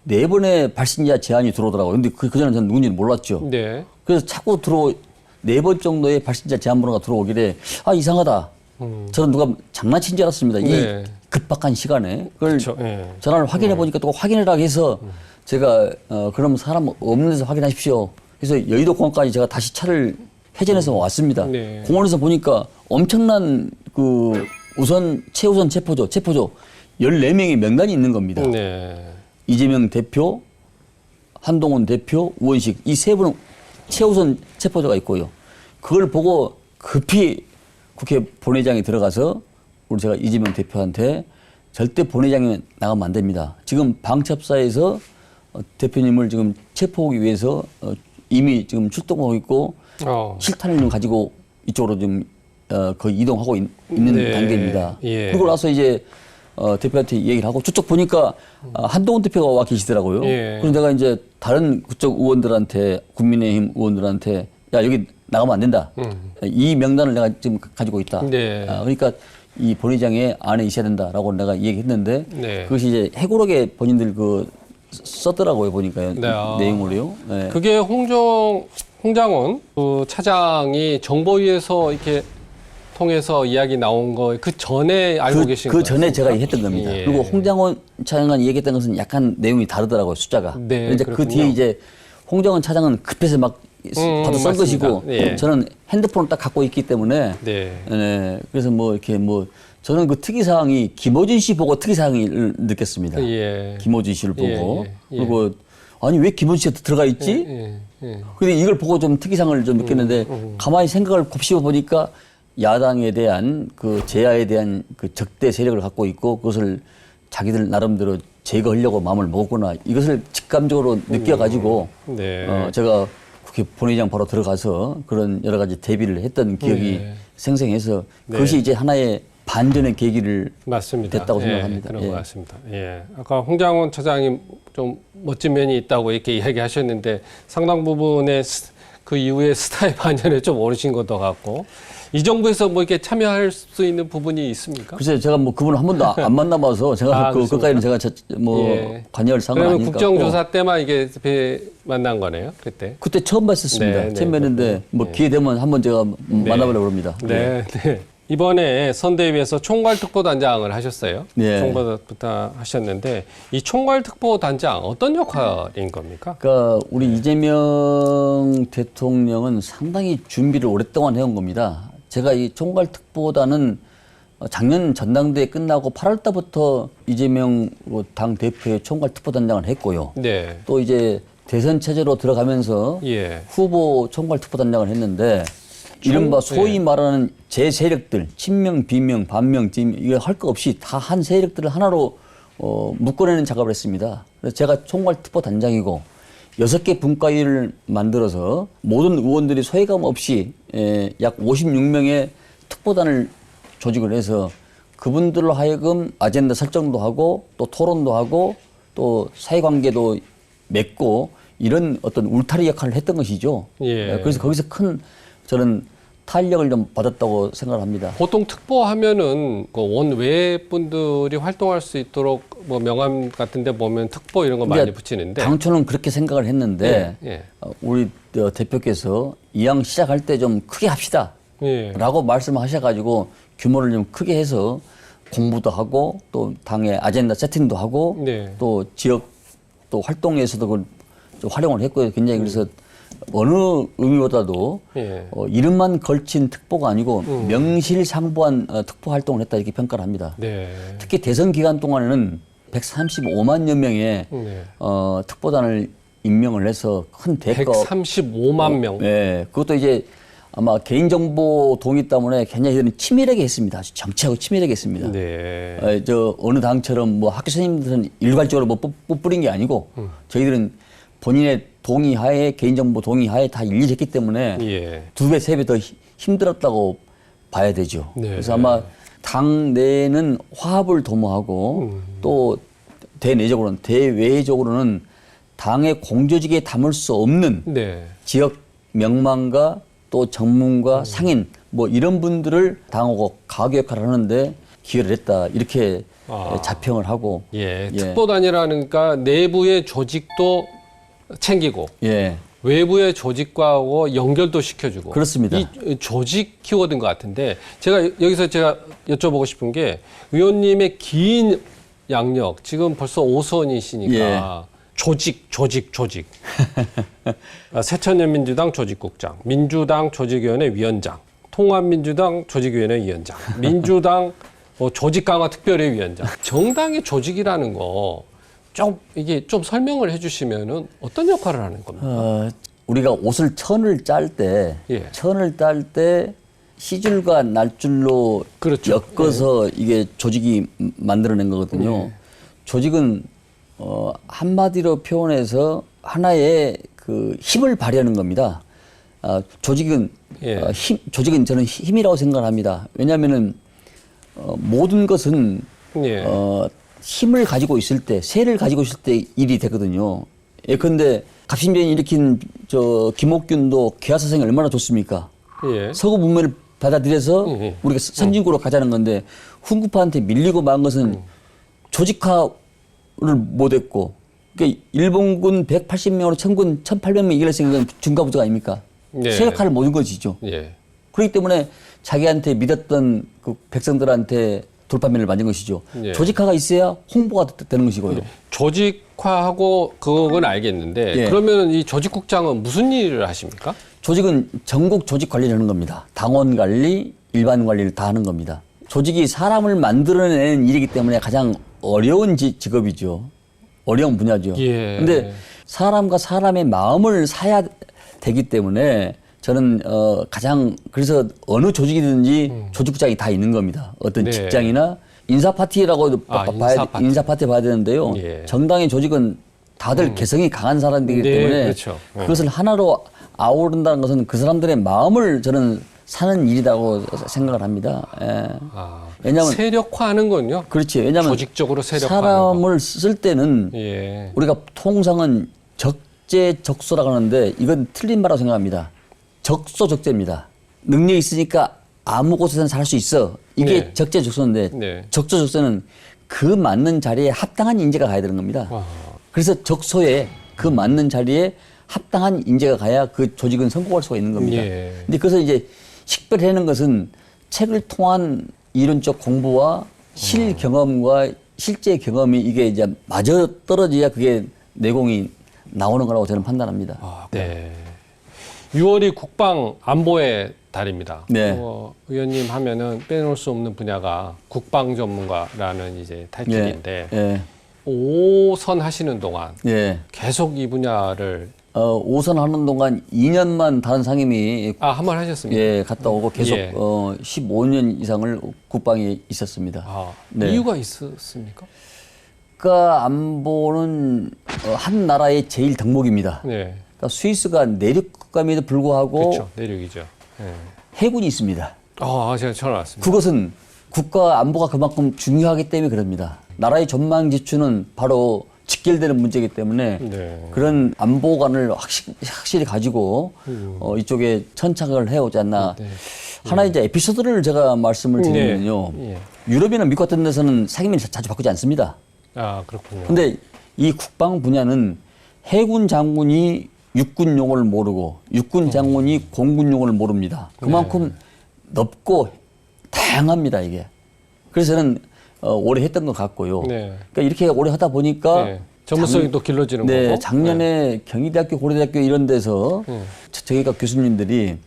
4번의 발신자 제안이 들어오더라고요. 근데 그전에 저는 누군지는 몰랐죠. 그래서 자꾸 4번 정도의 발신자 제안 번호가 들어오길래 이상하다. 저는 누가 장난친 줄 알았습니다. 이 급박한 시간에. 그걸 전화를 확인해 보니까 또 확인해라 해서 제가 그럼 사람 없는 데서 확인하십시오. 그래서 여의도 공항까지 제가 다시 차를 회전해서 왔습니다. 공원에서 보니까 엄청난 그 최우선 체포조 14명의 명단이 있는 겁니다. 이재명 대표, 한동훈 대표, 우원식 이 세 분은 최우선 체포자가 있고요. 그걸 보고 급히 국회 본회의장에 들어가서 우리 제가 이재명 대표한테 절대 본회의장에 나가면 안 됩니다. 지금 방첩사에서 대표님을 지금 체포하기 위해서 이미 지금 출동하고 있고 실탄을 좀 가지고 이쪽으로 좀 거의 이동하고 있는 네. 단계입니다. 예. 그리고 나서 이제 대표한테 얘기를 하고 저쪽 보니까 한동훈 대표가 와 계시더라고요. 예. 그래서 내가 이제 다른 그쪽 의원들한테 국민의힘 의원들한테 야 여기 나가면 안 된다. 이 명단을 내가 지금 가지고 있다. 네. 그러니까 이 본회의장에 안에 있어야 된다라고 내가 얘기했는데 네. 그것이 이제 해고록에 본인들 그 썼더라고요 보니까요. 네. 내용으로요. 네. 그게 홍장원 그 차장이 정보위에서 이렇게 통해서 이야기 나온 거 그 전에 알고 계신 그 거예요? 전에 제가 했던 겁니다. 예. 그리고 홍장원 차장이 얘기했던 것은 약간 내용이 다르더라고요, 숫자가. 네, 이제 그 그렇군요. 뒤에 이제 홍장원 차장은 급해서 막 받아 쓴 맞습니다. 것이고 예. 저는 핸드폰을 딱 갖고 있기 때문에 네. 네, 그래서 뭐 이렇게 뭐 저는 그 특이사항이 김어준 씨 보고 특이사항을 느꼈습니다. 예. 김어준 씨를 보고 예, 예. 그리고 아니 왜 김어준 씨가 들어가 있지? 예. 근데 이걸 보고 좀 특이사항을 좀 느꼈는데 가만히 생각을 곱씹어 보니까 야당에 대한 그 제야에 대한 그 적대 세력을 갖고 있고 그것을 자기들 나름대로 제거하려고 마음을 먹었구나 이것을 직감적으로 느껴가지고 네. 제가 국회 본회의장 바로 들어가서 그런 여러 가지 대비를 했던 기억이 네. 생생해서 네. 그것이 이제 하나의 반전의 계기를 맞습니다. 됐다고 예, 생각합니다. 그런 예. 것 같습니다. 예. 아까 홍장원 차장이 좀 멋진 면이 있다고 이렇게 이야기하셨는데 상당 부분의 그 이후에 스타의 반전에 좀 오르신 것도 같고 이 정부에서 뭐 이렇게 참여할 수 있는 부분이 있습니까? 글쎄요, 제가 뭐 그분을 한 번도 안 만나봐서 제가 그까지는 제가 뭐 예. 관여할 상은 그러면 아니니까. 국정조사 때만 이게 만난 거네요, 그때. 그때 처음 봤었습니다. 네, 처음 네, 뵀는데 뭐 기회 되면 한번 제가 만나보려고 합니다. 네, 네. 이번에 선대위에서 총괄특보단장을 하셨어요. 네. 총괄부터 하셨는데 이 총괄특보단장 어떤 역할인 겁니까? 그러니까 우리 이재명 대통령은 상당히 준비를 오랫동안 해온 겁니다. 제가 이 총괄특보단은 작년 전당대회 끝나고 8월 달부터 이재명 당 대표의 총괄특보단장을 했고요. 네. 또 이제 대선 체제로 들어가면서 예. 후보 총괄특보단장을 했는데 이른바 소위 말하는 제 세력들, 친명, 비명, 반명, 찜 이거 할 거 없이 다 한 세력들을 하나로 묶어내는 작업을 했습니다. 그래서 제가 총괄특보단장이고 6개 분과위를 만들어서 모든 의원들이 소외감 없이 약 56명의 특보단을 조직을 해서 그분들로 하여금 아젠다 설정도 하고 또 토론도 하고 또 사회관계도 맺고 이런 어떤 울타리 역할을 했던 것이죠. 예. 그래서 거기서 큰 저는 탄력을 좀 받았다고 생각을 합니다. 보통 특보하면은 그 원외 분들이 활동할 수 있도록 뭐 명함 같은데 보면 특보 이런 거 많이 붙이는데 당초는 그렇게 생각을 했는데 예. 우리 대표께서 이왕 시작할 때 좀 크게 합시다. 예. 라고 말씀하셔가지고 규모를 좀 크게 해서 공부도 하고 또 당의 아젠다 세팅도 하고 네. 또 지역 또 활동에서도 그걸 좀 활용을 했고요. 굉장히 그래서 어느 의미보다도 예. 이름만 걸친 특보가 아니고 명실상부한 특보 활동을 했다 이렇게 평가를 합니다. 네. 특히 대선 기간 동안에는 135만여 명의 네. 특보단을 임명을 해서 큰 대가 135만 명. 네, 그것도 이제 아마 개인정보 동의 때문에 굉장히 치밀하게 했습니다. 아주 정치하고 치밀하게 했습니다. 네. 저 어느 당처럼 뭐 학교 선생님들은 일괄적으로 뭐 뿌린 게 아니고 저희들은 본인의 동의하에 개인정보 동의하에 다 일일이 했기 때문에 예. 2배, 3배 더 힘들었다고 봐야 되죠. 네. 그래서 아마 당 내에는 화합을 도모하고 또 대내적으로는 대외적으로는 당의 공조직에 담을 수 없는 네. 지역 명망가 또 전문가 상인 뭐 이런 분들을 당하고 가교 역할을 하는데 기여를 했다 이렇게 자평을 하고 예. 특보단이라니까 내부의 조직도 챙기고 예. 외부의 조직과하고 연결도 시켜주고 그렇습니다. 이 조직 키워드인 것 같은데 여기서 제가 여쭤보고 싶은 게 의원님의 긴 양력 지금 벌써 5선이시니까 예. 조직 새천년민주당 조직국장, 민주당 조직위원회 위원장, 통합민주당 조직위원회 위원장, 민주당 조직강화 특별회 위원장. 정당의 조직이라는 거 이게 좀 설명을 해주시면은 어떤 역할을 하는 겁니까? 우리가 옷을 천을 짤 때, 예. 천을 딸 때 시줄과 날줄로 그렇죠. 엮어서 이게 조직이 만들어낸 거거든요. 조직은 한마디로 표현해서 하나의 그 힘을 발휘하는 겁니다. 조직은 조직은 저는 힘이라고 생각을 합니다. 왜냐하면은 모든 것은 힘을 가지고 있을 때, 세를 가지고 있을 때 일이 되거든요. 예컨대 갑신병이 일으킨 김옥균도 개화사상이 얼마나 좋습니까? 서구 문명을 받아들여서 우리가 선진국으로 가자는 건데 훈구파한테 밀리고 만 것은 조직화를 못했고, 그러니까 일본군 180명으로 청군 1,800명 이길 생각은 중과부도가 아닙니까? 세력화를 못한 것이죠. 그렇기 때문에 자기한테 믿었던 그 백성들한테 돌파민을 만든 것이죠. 조직화가 있어야 홍보가 되는 것이고요. 조직화하고 그건 알겠는데 그러면 이 조직국장은 무슨 일을 하십니까? 조직은 전국 조직 관리를 하는 겁니다. 당원 관리, 일반 관리를 다 하는 겁니다. 조직이 사람을 만들어내는 일이기 때문에 가장 어려운 직업이죠. 어려운 분야죠. 근데 사람과 사람의 마음을 사야 되기 때문에 저는 가장 그래서 어느 조직이든지 조직국장이 다 있는 겁니다. 어떤 직장이나 인사 파티라고 인사 파티 봐야 되는데요. 정당의 조직은 다들 개성이 강한 사람들이기 때문에 그것을 하나로 아우른다는 것은 그 사람들의 마음을 저는 사는 일이라고 생각을 합니다. 왜냐하면 세력화하는 건요. 그렇지. 왜냐하면 조직적으로 세력화하는 사람을 쓸 때는 우리가 통상은 적재적소라고 하는데 이건 틀린 말이라고 생각합니다. 적소적재입니다. 능력이 있으니까 아무 곳에서나 살 수 있어. 이게 적재적소인데 적소적소는 그 맞는 자리에 합당한 인재가 가야 되는 겁니다. 그래서 적소에 그 맞는 자리에 합당한 인재가 가야 그 조직은 성공할 수가 있는 겁니다. 근데 그래서 이제 식별하는 것은 책을 통한 이론적 공부와 실경험과 실제 경험이 이게 이제 맞아 떨어져야 그게 내공이 나오는 거라고 저는 판단합니다. 6월이 국방 안보의 달입니다. 의원님 하면은 빼놓을 수 없는 분야가 국방 전문가라는 이제 타이틀인데 5선 하시는 동안 계속 이 분야를 5선 하는 동안 2년만 다른 상임이 한번 하셨습니다. 갔다 오고 계속 15년 이상을 국방에 있었습니다. 이유가 있었습니까? 국가 안보는 한 나라의 제일 덕목입니다. 그러니까 스위스가 내륙 국가임에도 불구하고 그렇죠. 내륙이죠. 해군이 있습니다. 제가 전화 왔습니다. 그것은 국가 안보가 그만큼 중요하기 때문에 그럽니다. 나라의 전망 지추는 바로 직결되는 문제이기 때문에 그런 안보관을 확실히 가지고 이쪽에 천착을 해오지 않나. 하나 이제 에피소드를 제가 말씀을 드리면요. 유럽이나 미국 같은 데서는 상임위를 자주 바꾸지 않습니다. 그렇군요. 근데 이 국방 분야는 해군 장군이 육군 용어를 모르고 육군 장군이 공군 용어를 모릅니다. 그만큼 넓고 다양합니다, 이게. 그래서 저는 오래 했던 것 같고요. 그러니까 이렇게 오래 하다 보니까 전문성이 또 길러지는 거고. 작년에 경희대학교, 고려대학교 이런 데서 저희가 교수님들이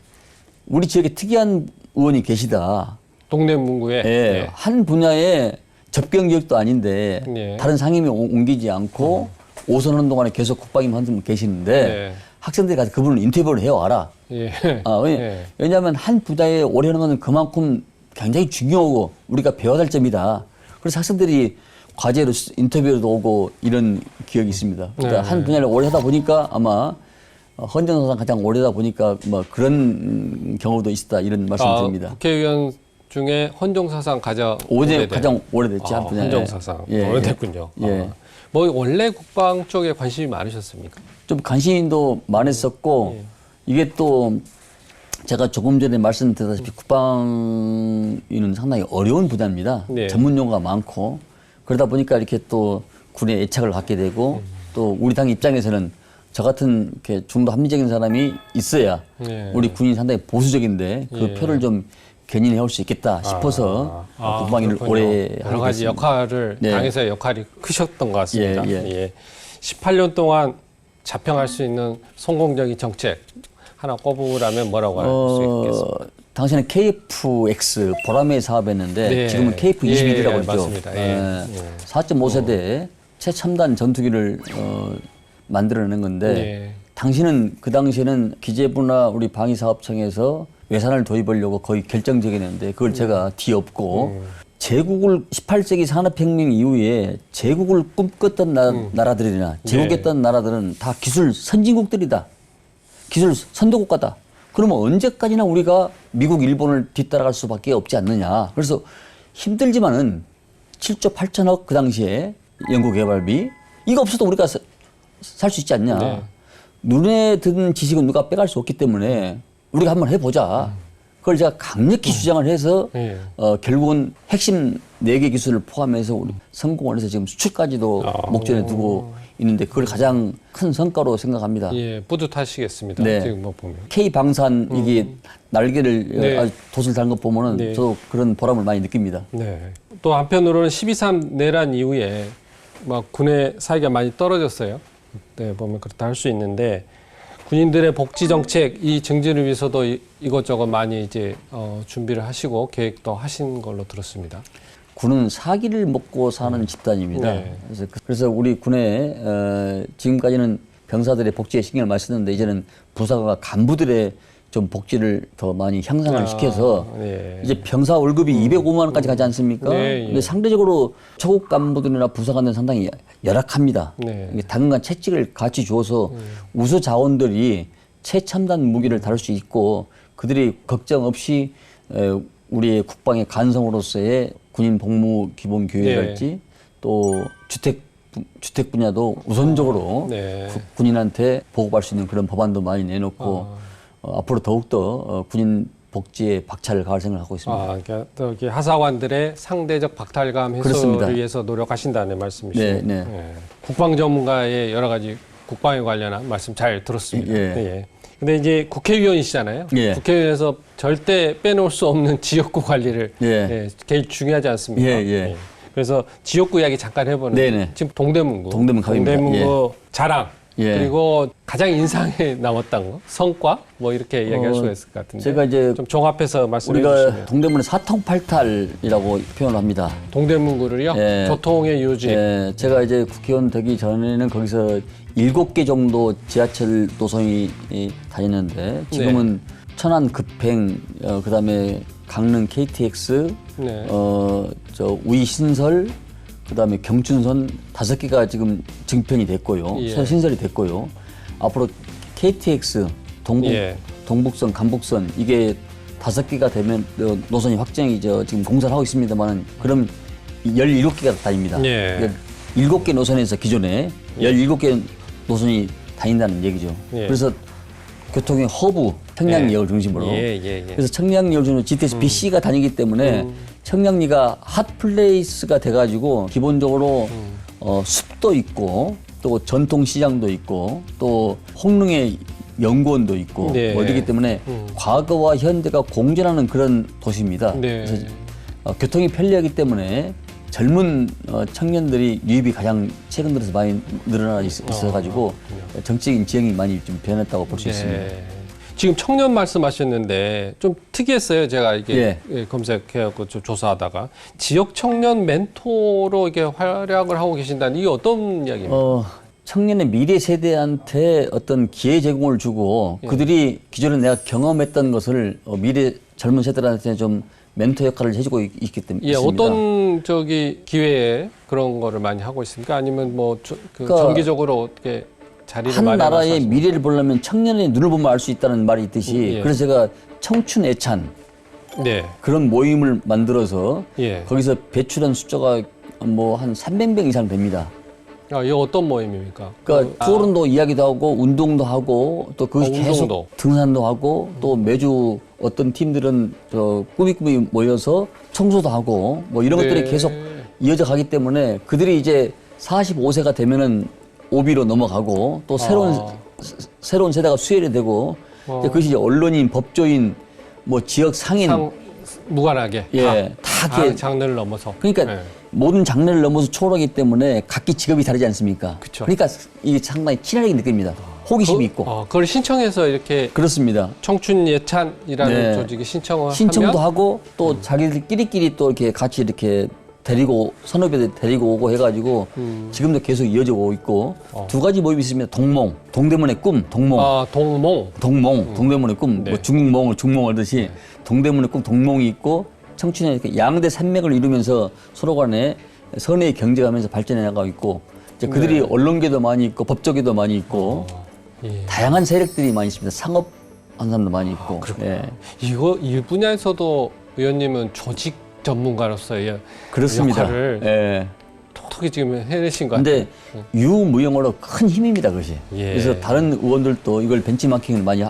우리 지역에 특이한 의원이 계시다. 동네 문구에 한 분야에 접경 지역도 아닌데 다른 상임위 옮기지 않고 5선 하는 동안에 계속 국방임 한 분 계시는데 학생들이 가서 그분을 인터뷰를 해와라. 왜냐하면 한 분야에 오래 하는 것은 그만큼 굉장히 중요하고 우리가 배워야 할 점이다. 그래서 학생들이 과제로 인터뷰도 오고 이런 기억이 있습니다. 그러니까 한 분야를 오래 하다 보니까 아마 헌정사상 가장 오래 하다 보니까 뭐 그런 경우도 있었다 이런 말씀드립니다. 국회의원 중에 헌정사상 가장 오래됐지 한 분야에. 헌정사상 오래됐군요. 뭐 원래 국방 쪽에 관심이 많으셨습니까? 좀 관심도 많았었고 이게 또 제가 조금 전에 말씀드렸다시피 국방위는 상당히 어려운 분야입니다. 전문 용어가 많고 그러다 보니까 이렇게 또 군에 애착을 갖게 되고 또 우리 당 입장에서는 저 같은 이렇게 중도 합리적인 사람이 있어야 우리 군인이 상당히 보수적인데 그 표를 좀 견인해올 수 있겠다 싶어서 국방위를 오래 여러 가지 역할을 당에서의 역할이 크셨던 것 같습니다. 18년 동안 자평할 수 있는 성공적인 정책 하나 꼽으라면 뭐라고 할 수 있겠습니까? 당시에는 KFX 보람의 사업이었는데 지금은 KF-21이라고 그러죠. 맞습니다. 4.5세대 최첨단 전투기를 만들어내는 건데 당시는 그 당시에는 기재부나 우리 방위사업청에서 외산을 도입하려고 거의 결정적이었는데 그걸 제가 뒤엎고 제국을 18세기 산업혁명 이후에 제국을 꿈꿨던 나라들이나 제국했던 나라들은 다 기술 선진국들이다. 기술 선도국가다. 그러면 언제까지나 우리가 미국, 일본을 뒤따라갈 수밖에 없지 않느냐. 그래서 힘들지만은 7조 8천억 그 당시에 연구개발비 이거 없어도 우리가 살 수 있지 않냐. 네. 눈에 든 지식은 누가 빼갈 수 없기 때문에 우리가 한번 해보자. 그걸 제가 강력히 주장을 해서 결국은 핵심 4개 기술을 포함해서 우리 성공을 해서 지금 수출까지도 목전에 두고 있는데 그걸 가장 큰 성과로 생각합니다. 예, 뿌듯하시겠습니다. 네. 지금 뭐 보면 K방산 이게 날개를 아주 돛을 단 거 보면은 저도 그런 보람을 많이 느낍니다. 네. 또 한편으로는 12.3 내란 이후에 막 군의 사이가 많이 떨어졌어요. 네, 보면 그렇다 할 수 있는데 군인들의 복지 정책 이 증진을 위해서도 이것저것 많이 이제 준비를 하시고 계획도 하신 걸로 들었습니다. 군은 사기를 먹고 사는 집단입니다. 네. 그래서 우리 군에 지금까지는 병사들의 복지에 신경을 많이 쓰는데 이제는 부사가 간부들의 좀 복지를 더 많이 향상을 시켜서 이제 병사 월급이 205만 원까지 가지 않습니까? 근데 상대적으로 초급 간부들이나 부사관들은 상당히 열악합니다. 당근간 채찍을 같이 주어서 우수 자원들이 최첨단 무기를 다룰 수 있고 그들이 걱정 없이 우리의 국방의 간성으로서의 군인 복무 기본 교육이랄지 또 주택 분야도 우선적으로 군인한테 보급할 수 있는 그런 법안도 많이 내놓고 앞으로 더욱더 군인 복지에 박차를 가할 생각을 하고 있습니다. 그러니까 하사관들의 상대적 박탈감 해소를 그렇습니다. 위해서 노력하신다는 말씀이시죠. 네. 네. 국방 전문가의 여러 가지 국방에 관련한 말씀 잘 들었습니다. 예. 근데 이제 국회의원이시잖아요. 국회의원에서 절대 빼놓을 수 없는 지역구 관리를 제일 중요하지 않습니까? 그래서 지역구 이야기 잠깐 해보는 지금 동대문구 자랑 그리고 가장 인상에 남았던 거 성과 뭐 이렇게 이야기할 수가 있을 것 같은데 제가 이제 좀 종합해서 말씀해 우리가 주시면 동대문의 사통팔탈이라고 표현을 합니다. 동대문구를요? 교통의 유지. 제가 이제 국회의원 되기 전에는 거기서 7개 정도 지하철 노선이 다녔는데 지금은 천안 급행, 그다음에 강릉 KTX, 우이 신설, 그다음에 경춘선 5개가 지금 증편이 됐고요. 신설이 됐고요. 앞으로 KTX, 동북선, 간북선 이게 5개가 되면 노선이 확정이 지금 공사를 하고 있습니다만 그럼 17개가 다닙니다. 7개 노선에서 기존에 17개 노선이 다닌다는 얘기죠. 그래서 교통의 허브, 청량리역을 중심으로 그래서 청량리역을 중심으로 GTX BC가 다니기 때문에 청량리가 핫플레이스가 돼가지고 기본적으로 숲도 있고 또 전통시장도 있고 또 홍릉의 연구원도 있고 뭐 이러기 때문에 과거와 현대가 공존하는 그런 도시입니다. 그래서 교통이 편리하기 때문에 젊은 청년들이 유입이 가장 최근 들어서 많이 늘어나 있어가지고 정치적인 지형이 많이 좀 변했다고 볼 수 있습니다. 지금 청년 말씀하셨는데 좀 특이했어요. 제가 이게 검색해갖고 좀 조사하다가 지역 청년 멘토로 이게 활약을 하고 계신다는 이게 어떤 이야기입니까? 청년의 미래 세대한테 어떤 기회 제공을 주고 그들이 기존에 내가 경험했던 것을 미래 젊은 세대들한테 좀 멘토 역할을 해주고 있기 때문에 어떤 기회에 그런 거를 많이 하고 있습니까? 아니면 뭐 그러니까 정기적으로 어떻게 자리를 한 나라의 미래를 보려면 청년의 눈을 보면 알 수 있다는 말이 있듯이 그래서 제가 청춘 애찬 그런 모임을 만들어서 거기서 배출한 숫자가 뭐 한 300명 이상 됩니다. 이 어떤 모임입니까? 그러니까 토론도 이야기도 하고 운동도 하고 또 그것이 계속 등산도 하고 또 매주 어떤 팀들은 꾸미꾸미 모여서 청소도 하고 뭐 이런 것들이 계속 이어져 가기 때문에 그들이 이제 45세가 되면은 오비로 넘어가고 또 새로운 세대가 수혈이 되고 그것이 이제 언론인, 법조인, 뭐 지역 상인 무관하게 다 장르를 넘어서 그러니까 모든 장르를 넘어서 초월하기 때문에 각기 직업이 다르지 않습니까? 그러니까 이게 상당히 친하게 느낍니다. 호기심이 있고. 그걸 신청해서 이렇게 그렇습니다. 청춘 예찬이라는 조직이 신청을 신청도 하면 하고 또 자기들끼리 또 이렇게 같이 이렇게 데리고 선후배 데리고 오고 해가지고 지금도 계속 이어지고 있고 두 가지 모임이 있습니다. 동몽, 동대문의 꿈, 동몽. 아, 동몽. 동대문의 꿈. 네. 뭐 중몽을 하듯이 동대문의 꿈, 동몽이 있고 청춘의 양대 산맥을 이루면서 서로 간에 선의 경쟁하면서 발전해 나가고 있고 이제 그들이 네. 언론계도 많이 있고 법조계도 많이 있고 예. 다양한 세력들이 많이 있습니다. 상업한 사람도 많이 있고. 예. 이 분야에서도 의원님은 조직 전문가로서의 그렇습니다. 역할을 예. 톡톡히 지금 해내신 것 같아요. 근데 유무형으로 큰 힘입니다, 그것이. 예. 그래서 다른 의원들도 이걸 벤치마킹을 많이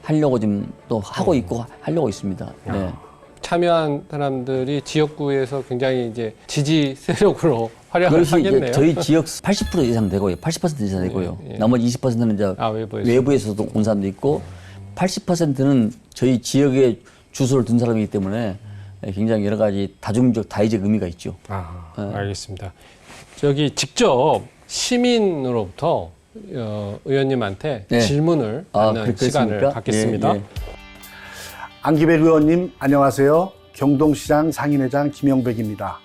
하려고 지금 또 하고 있고 하려고 있습니다. 네. 참여한 사람들이 지역구에서 굉장히 이제 지지 세력으로 활약을 그것이 하겠네요. 이제 저희 지역 80% 이상 되고요. 80% 이상 되고요. 예, 예. 나머지 20%는 이제 외부에서도 온 사람도 있고 80%는 저희 지역에 주소를 둔 사람이기 때문에 굉장히 여러 가지 다중적 다의적 의미가 있죠. 아, 알겠습니다. 저기 직접 시민으로부터 의원님한테 네. 질문을 하는 시간을 갖겠습니다. 예, 예. 안기백 의원님 안녕하세요. 경동시장 상인회장 김영백입니다.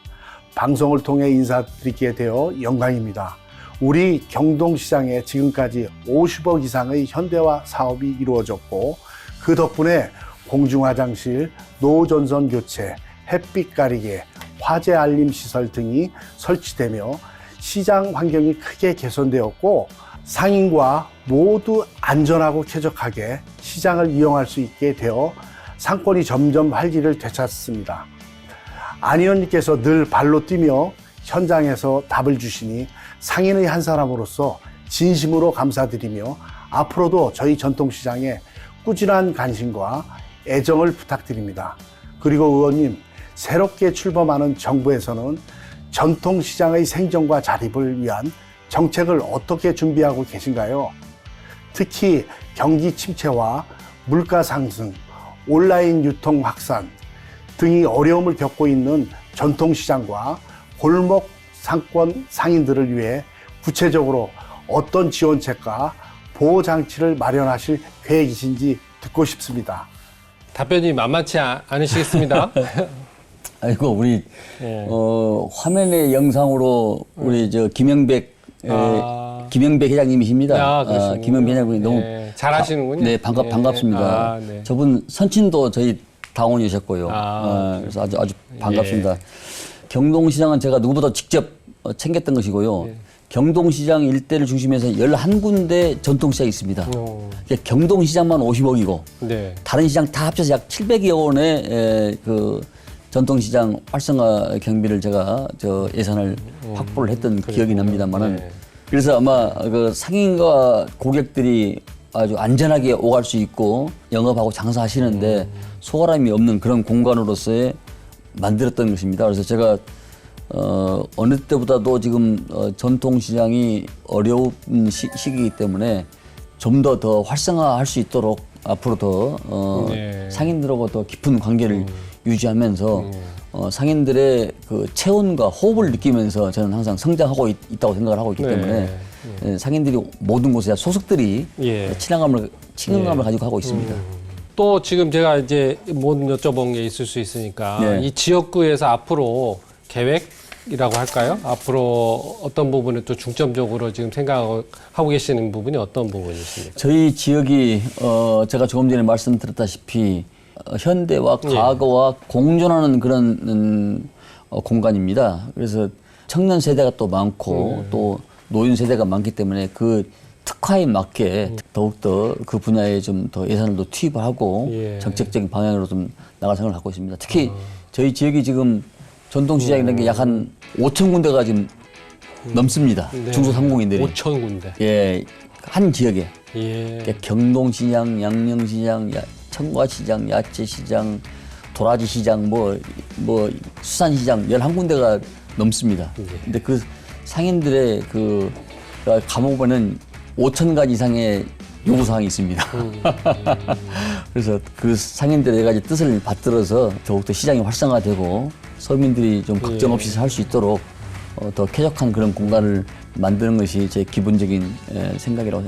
방송을 통해 인사드리게 되어 영광입니다. 우리 경동시장에 지금까지 50억 이상의 현대화 사업이 이루어졌고 그 덕분에 공중화장실, 노전선 교체, 햇빛 가리개, 화재 알림 시설 등이 설치되며 시장 환경이 크게 개선되었고 상인과 모두 안전하고 쾌적하게 시장을 이용할 수 있게 되어 상권이 점점 활기를 되찾습니다. 안 의원님께서 늘 발로 뛰며 현장에서 답을 주시니 상인의 한 사람으로서 진심으로 감사드리며 앞으로도 저희 전통시장에 꾸준한 관심과 애정을 부탁드립니다. 그리고 의원님, 새롭게 출범하는 정부에서는 전통시장의 생존과 자립을 위한 정책을 어떻게 준비하고 계신가요? 특히 경기 침체와 물가 상승, 온라인 유통 확산 등이 어려움을 겪고 있는 전통시장과 골목 상권 상인들을 위해 구체적으로 어떤 지원책과 보호장치를 마련하실 계획이신지 듣고 싶습니다. 답변이 만만치 않으시겠습니다. 아이고 우리 예. 화면의 영상으로 우리 저 김영백 회장님이십니다. 김영백 회장님이 너무 잘하시는군요. 네, 반갑습니다. 네. 저분 선친도 저희 당원이셨고요. 그래서 아주 반갑습니다. 경동시장은 제가 누구보다 직접 챙겼던 것이고요. 경동시장 일대를 중심해서 11군데 전통시장이 있습니다. 그러니까 경동시장만 50억이고 네. 다른 시장 다 합쳐서 약 700여 원의 그 전통시장 활성화 경비를 제가 예산을 확보를 했던 기억이 납니다만은 그래서 아마 그 상인과 고객들이 아주 안전하게 오갈 수 있고 영업하고 장사하시는데 소홀함이 없는 그런 공간으로서의 만들었던 것입니다. 그래서 제가 어느 때보다도 지금 전통시장이 어려운 시기이기 때문에 좀 더 활성화할 수 있도록 앞으로 더 상인들하고 더 깊은 관계를 유지하면서 상인들의 그 체온과 호흡을 느끼면서 저는 항상 성장하고 있다고 생각을 하고 있기 때문에 상인들이 모든 곳에 소속들이 친근감을 가지고 하고 있습니다. 또 지금 제가 이제 못 여쭤본 게 있을 수 있으니까 이 지역구에서 앞으로 계획이라고 할까요? 앞으로 어떤 부분을 또 중점적으로 지금 생각하고 계시는 부분이 어떤 부분이십니까? 저희 지역이 제가 조금 전에 말씀드렸다시피 현대와 과거와 공존하는 그런 공간입니다. 그래서 청년 세대가 또 많고 또 노인 세대가 많기 때문에 그 특화에 맞게 더욱더 그 분야에 좀 더 예산을 더 투입하고 정책적인 방향으로 좀 나갈 생각을 갖고 있습니다. 특히 저희 지역이 지금 전통시장이라는 게 약 한 5천 군데가 지금 넘습니다. 중소상공인들이. 5천 군데. 예, 한 지역에. 그러니까 경동시장, 양령시장, 청과시장, 야채시장, 도라지시장, 뭐 수산시장 11군데가 넘습니다. 근데 그 상인들의 가보면은 5천 가지 이상의 요구사항이 있습니다. 그래서 그 상인들의 여러 가지 뜻을 받들어서 더욱더 시장이 활성화되고 서민들이 좀 걱정 없이 살 수 있도록 더 쾌적한 그런 공간을 만드는 것이 제 기본적인 생각이라고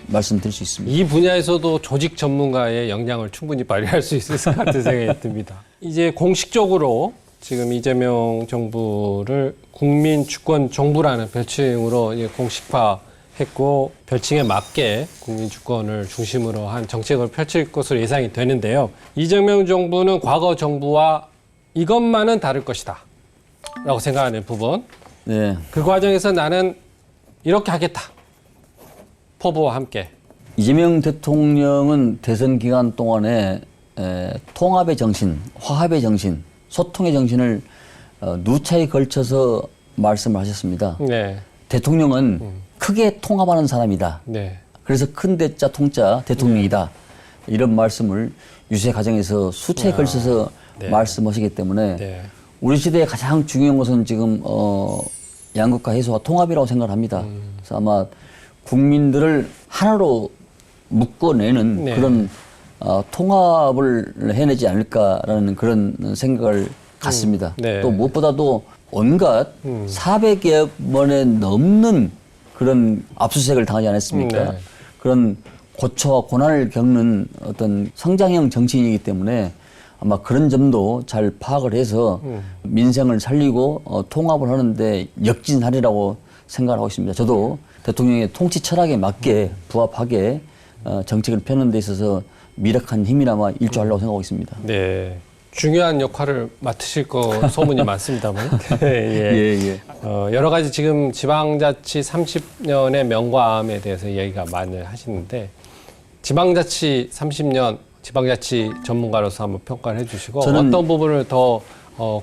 말씀드릴 수 있습니다. 이 분야에서도 조직 전문가의 역량을 충분히 발휘할 수 있을 것 같은 생각이 듭니다. 이제 공식적으로 지금 이재명 정부를 국민 주권 정부라는 별칭으로 이제 공식화했고 별칭에 맞게 국민 주권을 중심으로 한 정책을 펼칠 것으로 예상이 되는데요. 이재명 정부는 과거 정부와 이것만은 다를 것이다 라고 생각하는 부분. 네. 그 과정에서 나는 이렇게 하겠다. 포부와 함께. 이재명 대통령은 대선 기간 동안에 통합의 정신, 화합의 정신, 소통의 정신을 누차에 걸쳐서 말씀을 하셨습니다. 네. 대통령은 크게 통합하는 사람이다. 네. 그래서 큰 대자 통자 대통령이다. 이런 말씀을 유세 과정에서 수차에 걸쳐서 네. 말씀하시기 때문에 네. 우리 시대에 가장 중요한 것은 지금 양극화 해소와 통합이라고 생각을 합니다. 그래서 아마 국민들을 하나로 묶어내는 네. 그런 통합을 해내지 않을까라는 그런 생각을 갖습니다. 네. 또 무엇보다도 온갖 400여 번에 넘는 그런 압수수색을 당하지 않았습니까? 네. 그런 고초와 고난을 겪는 어떤 성장형 정치인이기 때문에 아마 그런 점도 잘 파악을 해서 민생을 살리고 통합을 하는데 역진하리라고 생각을 하고 있습니다. 저도 대통령의 통치 철학에 맞게 부합하게 정책을 펴는 데 있어서 미력한 힘이나마 일조하려고 생각하고 있습니다. 네. 중요한 역할을 맡으실 거 소문이 많습니다만. 예. 여러 가지 지금 지방자치 30년의 명과암에 대해서 얘기가 많이 하시는데 지방자치 30년 지방자치 전문가로서 한번 평가를 해주시고 저는 어떤 부분을 더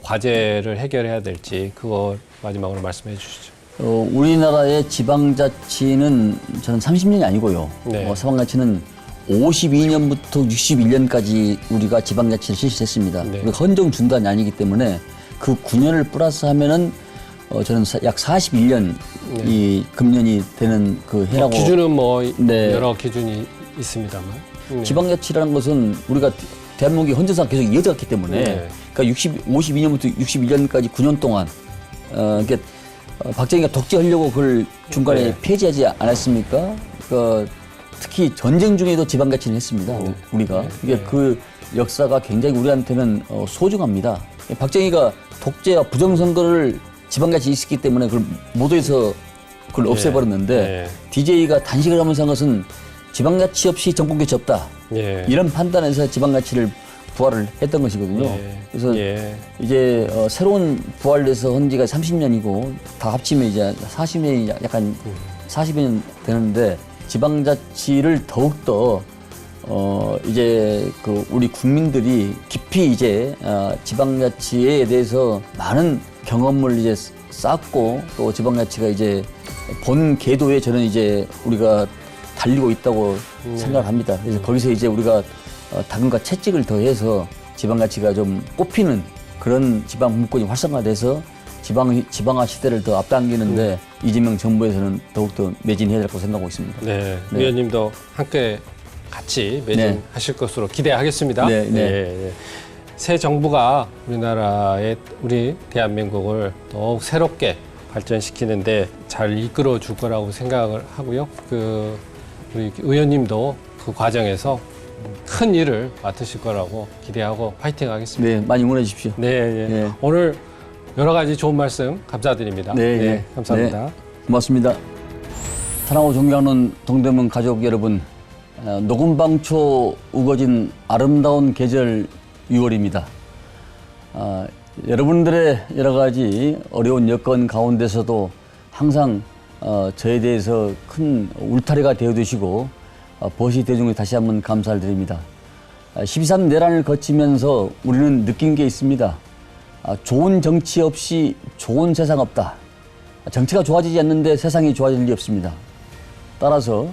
과제를 해결해야 될지 그거 마지막으로 말씀해 주시죠. 우리나라의 지방자치는 저는 30년이 아니고요. 네. 지방자치는 52년부터 61년까지 우리가 지방자치를 실시했습니다. 네. 우리가 헌정 중단이 아니기 때문에 그 9년을 플러스하면은 저는 약 41년 이 금년이 되는 그 해라고. 기준은 뭐 네. 여러 기준이 있습니다만. 네. 지방자치라는 것은 우리가 대한민국이 헌정상 계속 이어졌기 때문에 네. 그러니까 52년부터 61년까지 9년 동안 그러니까 박정희가 독재하려고 그걸 중간에 네. 폐지하지 않았습니까? 특히 전쟁 중에도 지방자치를 했습니다. 우리가 이게 그 역사가 굉장히 우리한테는 소중합니다. 박정희가 독재와 부정선거를 지방자치 있었기 때문에 그걸 모두에서 그걸 없애버렸는데 네. DJ가 단식을 하면서 한 것은 지방자치 없이 정권 교체 없다. 예. 이런 판단에서 지방자치를 부활을 했던 것이거든요. 예. 그래서 예. 이제 이제 새로운 부활돼서 한 지가 30년이고 다 합치면 이제 40년이 약간 40년 되는데 지방자치를 더욱더 이제 그 우리 국민들이 깊이 이제 지방자치에 대해서 많은 경험을 이제 쌓고 또 지방자치가 이제 본 궤도에 저는 이제 우리가 달리고 있다고 생각을 합니다. 그래서 거기서 이제 우리가 당근과 채찍을 더해서 지방자치가 좀 뽑히는 그런 지방 문권이 활성화돼서 지방화 시대를 더 앞당기는데 이재명 정부에서는 더욱더 매진해야 될 거라고 생각하고 있습니다. 네. 네. 위원님도 함께 같이 매진하실 것으로 기대하겠습니다. 네, 네. 예. 새 정부가 우리 대한민국을 더욱 새롭게 발전시키는데 잘 이끌어 줄 거라고 생각을 하고요. 우리 의원님도 그 과정에서 큰 일을 맡으실 거라고 기대하고 파이팅 하겠습니다. 네, 많이 응원해 주십시오. 네, 예. 네. 오늘 여러 가지 좋은 말씀 감사드립니다. 네, 감사합니다. 네, 고맙습니다. 사랑하고 존경하는 동대문 가족 여러분, 녹음방초 우거진 아름다운 계절 6월입니다. 여러분들의 여러 가지 어려운 여건 가운데서도 항상 저에 대해서 큰 울타리가 되어주시고 보시 대중에 다시 한번 감사를 드립니다. 12.3 내란을 거치면서 우리는 느낀 게 있습니다. 좋은 정치 없이 좋은 세상 없다. 정치가 좋아지지 않는데 세상이 좋아질 리 없습니다. 따라서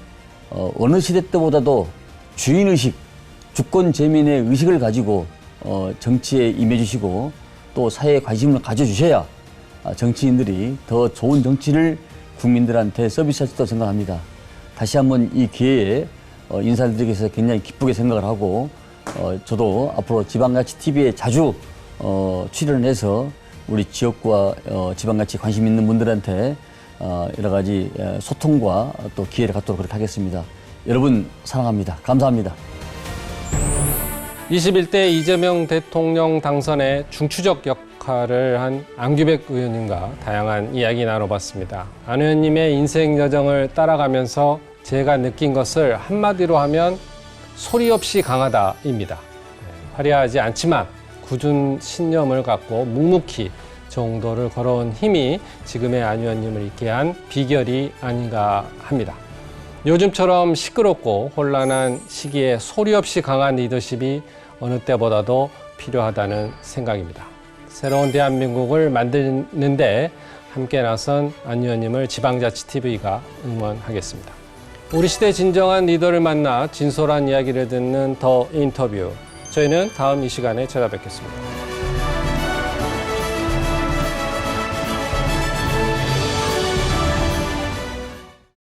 어느 시대 때보다도 주인의식, 주권재민의 의식을 가지고 정치에 임해주시고 또 사회에 관심을 가져주셔야 정치인들이 더 좋은 정치를 국민들한테 서비스할 수 있다고 생각합니다. 다시 한번 이 기회에 인사를 드리기 위해서 굉장히 기쁘게 생각을 하고 저도 앞으로 지방자치 TV에 자주 출연을 해서 우리 지역과 지방자치 관심 있는 분들한테 여러 가지 소통과 또 기회를 갖도록 그렇게 하겠습니다. 여러분 사랑합니다. 감사합니다. 21대 이재명 대통령 당선의 중추적 역할을 한 안규백 의원님과 다양한 이야기 나눠봤습니다. 안 의원님의 인생 여정을 따라가면서 제가 느낀 것을 한마디로 하면 소리 없이 강하다입니다. 화려하지 않지만 굳은 신념을 갖고 묵묵히 정도를 걸어온 힘이 지금의 안 의원님을 있게 한 비결이 아닌가 합니다. 요즘처럼 시끄럽고 혼란한 시기에 소리 없이 강한 리더십이 어느 때보다도 필요하다는 생각입니다. 새로운 대한민국을 만드는데 함께 나선 안 의원님을 지방자치TV가 응원하겠습니다. 우리 시대 진정한 리더를 만나 진솔한 이야기를 듣는 더 인터뷰. 저희는 다음 이 시간에 찾아뵙겠습니다.